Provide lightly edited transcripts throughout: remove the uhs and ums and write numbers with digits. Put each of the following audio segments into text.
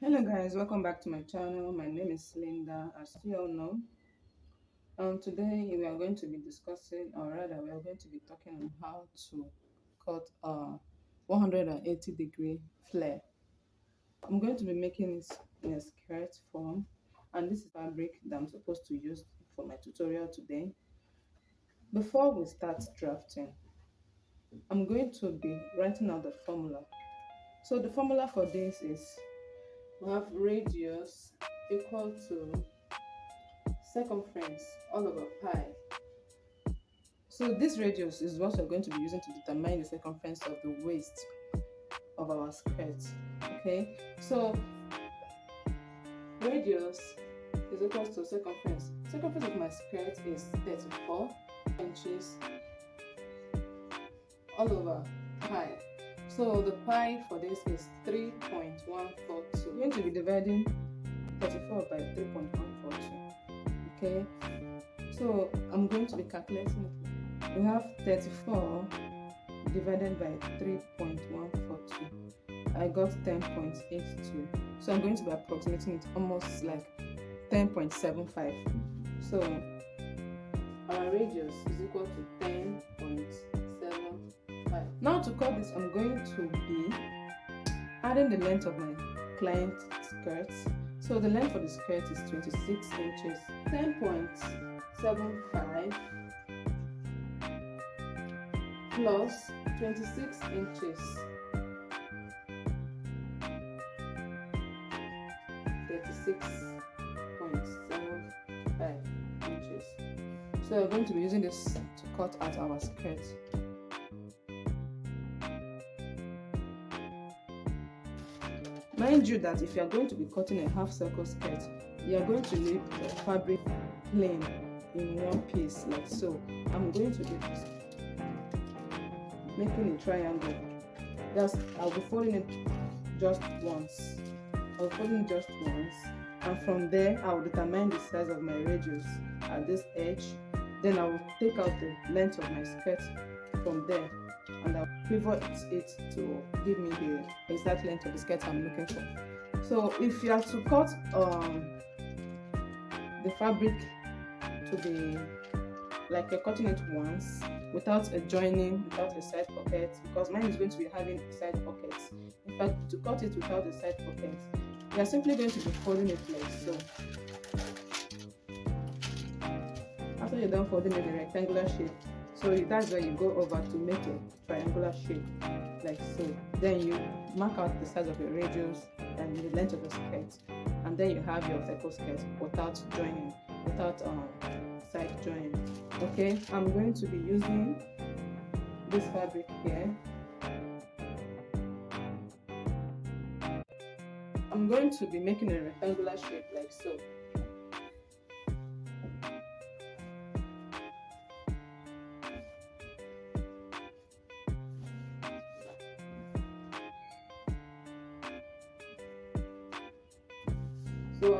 Hello guys, welcome back to my channel. My name is Linda, as you all know. Today we are going to be discussing, or rather we are going to be talking on how to cut a 180-degree flare. I'm going to be making it in a skirt form, and this is fabric that I'm supposed to use for my tutorial today. Before we start drafting, I'm going to be writing out the formula. So the formula for this is we have radius equal to circumference all over pi. So this radius is what we're going to be using to determine the circumference of the waist of our skirt. Okay, so radius is equal to circumference. Circumference of my skirt is 34 inches all over pi. So the pi for this is 3.142. We're going to be dividing 34 by 3.142. Okay, so I'm going to be calculating it. We have 34 divided by 3.142. I got 10.82. So I'm going to be approximating it almost like 10.75. So our radius is equal to 10.75. Now to cut this, I'm going to be adding the length of my client's skirt. So the length for the skirt is 26 inches. 10.75 plus 26 inches, 36.75 inches. So we're going to be using this to cut out our skirt. Mind you that if you are going to be cutting a half circle skirt, you are going to leave the fabric plain in one piece like so. I'm going to do this, making a triangle. I'll be folding it just once. And from there I'll determine the size of my radius at this edge. Then I will take out the length of my skirt from there, and I'll pivot it to give me the exact length of the skirt I'm looking for. So if you have to cut the fabric to be like you're cutting it once without a joining, without a side pocket, because mine is going to be having side pockets. In fact, to cut it without the side pockets, you are simply going to be folding it like so. After you're done folding it in a rectangular shape, so that's where you go over to make a triangular shape like so. Then you mark out the size of your radius and the length of your skirt, and then you have your circle skirt without joining, without side joining. Okay, I'm going to be using this fabric here. I'm going to be making a rectangular shape like so. So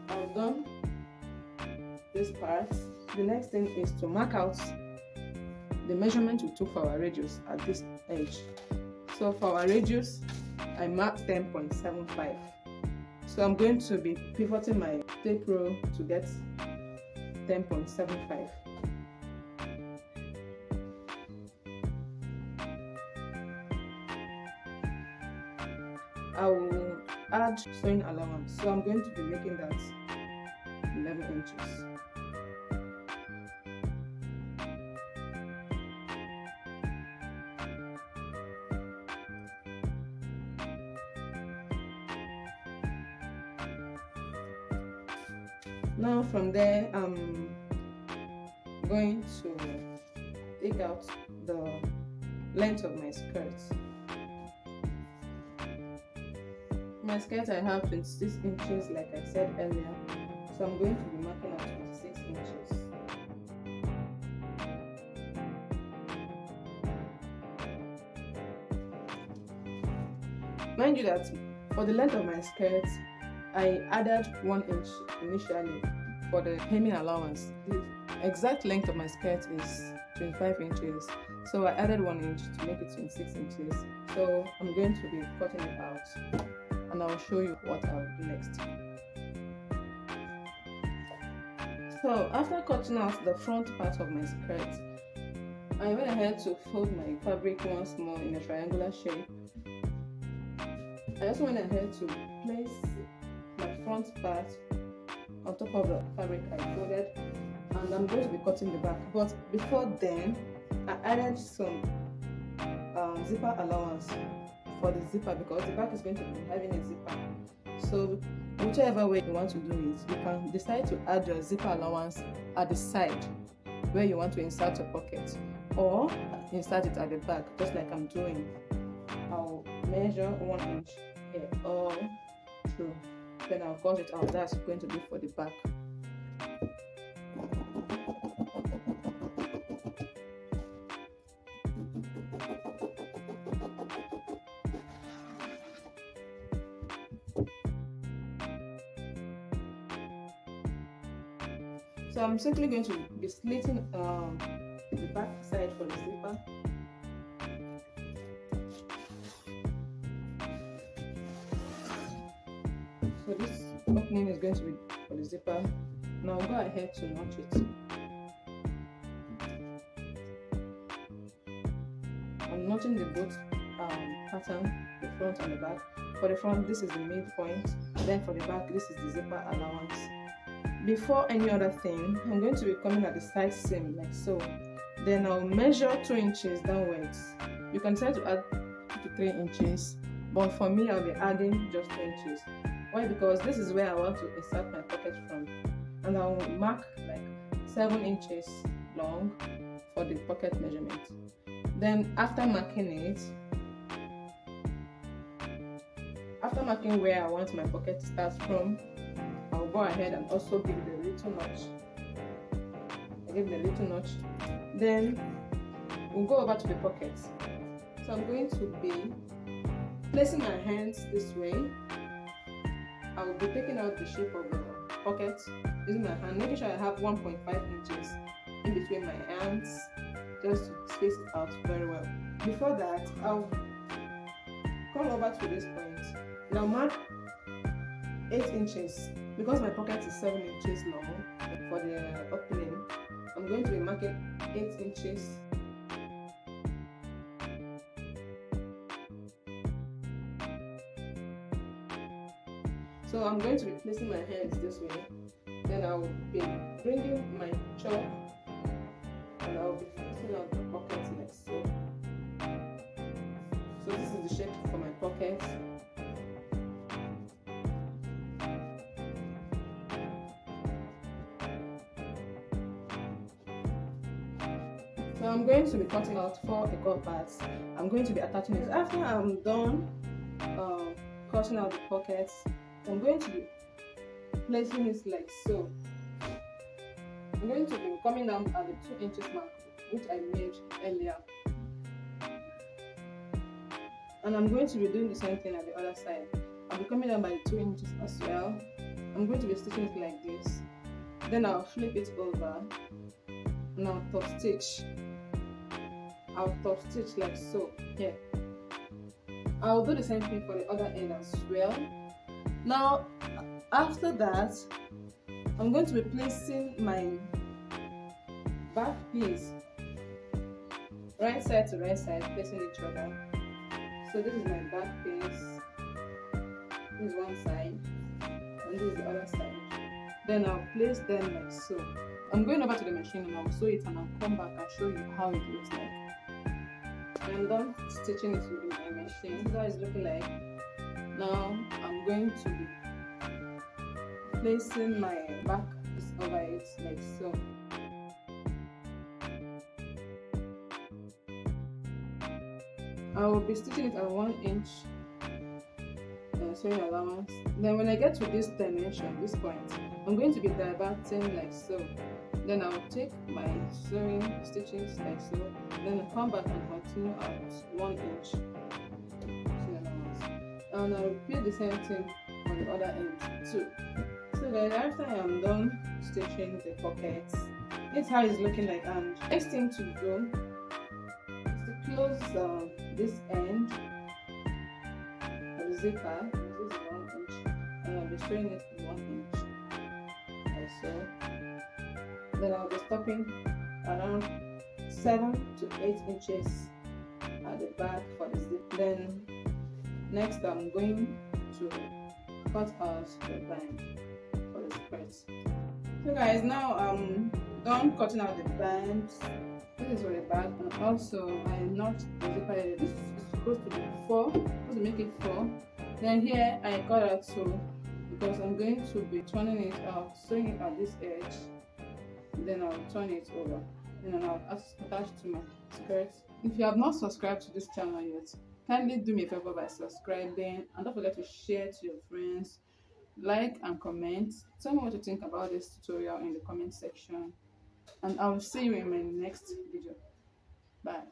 I've done this part. The next thing is to mark out the measurement we took for our radius at this edge. So for our radius, I marked 10.75. So I'm going to be pivoting my tape roll to get 10.75. I will add sewing allowance. So I'm going to be making that 11 inches. Now from there, I'm going to take out the length of my skirt. My skirt, I have 26 inches like I said earlier, so I'm going to be marking out 26 inches. Mind you that for the length of my skirt, I added 1 inch initially for the hemming allowance. The exact length of my skirt is 25 inches, so I added 1 inch to make it 26 inches. So I'm going to be cutting it out, and I'll show you what I'll do next. So after cutting out the front part of my skirt, I went ahead to fold my fabric once more in a triangular shape. I also went ahead to place my front part on top of the fabric I folded, and I'm going to be cutting the back. But before then, I added some zipper allowance for the zipper, because the back is going to be having a zipper. So whichever way you want to do it, you can decide to add your zipper allowance at the side where you want to insert your pocket, or insert it at the back, just like I'm doing. I'll measure 1 inch here all through, then I'll cut it out. That's going to be for the back. So I'm simply going to be slitting the back side for the zipper. So this opening is going to be for the zipper. Now go ahead to notch it. I'm notching the both pattern, the front and the back. For the front, this is the midpoint. Then for the back, this is the zipper allowance. Before any other thing, I'm going to be coming at the side seam like so. Then I'll measure 2 inches downwards. You can decide to add 2 to 3 inches, but for me, I'll be adding just 2 inches. Why? Because this is where I want to insert my pocket from, and I'll mark like 7 inches long for the pocket measurement. Then after marking where I want my pocket to start from, I'll go ahead and also give the little notch. I give the little notch. Then we'll go over to the pocket. So I'm going to be placing my hands this way. I will be taking out the shape of the pocket using my hand, making sure I have 1.5 inches in between my hands, just to space it out very well. Before that, I'll come over to this point. Now mark 8 inches. Because my pocket is 7 inches long for the opening, I'm going to be marking 8 inches. So I'm going to be placing my hands this way. Then I will be bringing my chalk and I'll be fixing out the pocket like so. So this is the shape for my pocket. So I'm going to be cutting out 4 equal parts. I'm going to be attaching it. After I'm done cutting out the pockets, I'm going to be placing it like so. I'm going to be coming down at the 2 inches mark, which I made earlier. And I'm going to be doing the same thing at the other side. I'll be coming down by the 2 inches as well. I'm going to be stitching it like this. Then I'll flip it over and I'll top stitch. I'll top stitch like so here. I'll do the same thing for the other end as well. Now after that, I'm going to be placing my back piece right side to right side, facing each other. So this is my back piece, this is one side and this is the other side. Then I'll place them like so. I'm going over to the machine and I'll sew it and I'll come back and show you how it looks like. I'm done stitching it with my machine. This is how it's looking like. Now I'm going to be placing my back piece over it like so. I will be stitching it at 1 inch sewing allowance. Then when I get to this dimension, this point, I'm going to be diverting like so. Then I'll take my sewing stitches like so. Then I'll come back and continue at 1 inch sewing allowance. And I'll repeat the same thing on the other end too. So then after I am done stitching the pockets, this is how it's looking like. And next thing to do is to close this end of the zipper. This is and I'll be showing it 1 inch or so. Then I'll be stopping around 7 to 8 inches at the back for the zip. Then next I'm going to cut out the band for the skirt. So guys, now I'm done cutting out the bands. This is for the back, and also I notched the zipper area. This is supposed to be 4, supposed to make it 4. Then here I cut out 2 because I'm going to be turning it out, sewing it at this edge. Then I'll turn it over. Then I'll attach to my skirt. If you have not subscribed to this channel yet, kindly do me a favor by subscribing, and don't forget to share to your friends, like and comment. Tell me what you think about this tutorial in the comment section, and I will see you in my next video. Bye.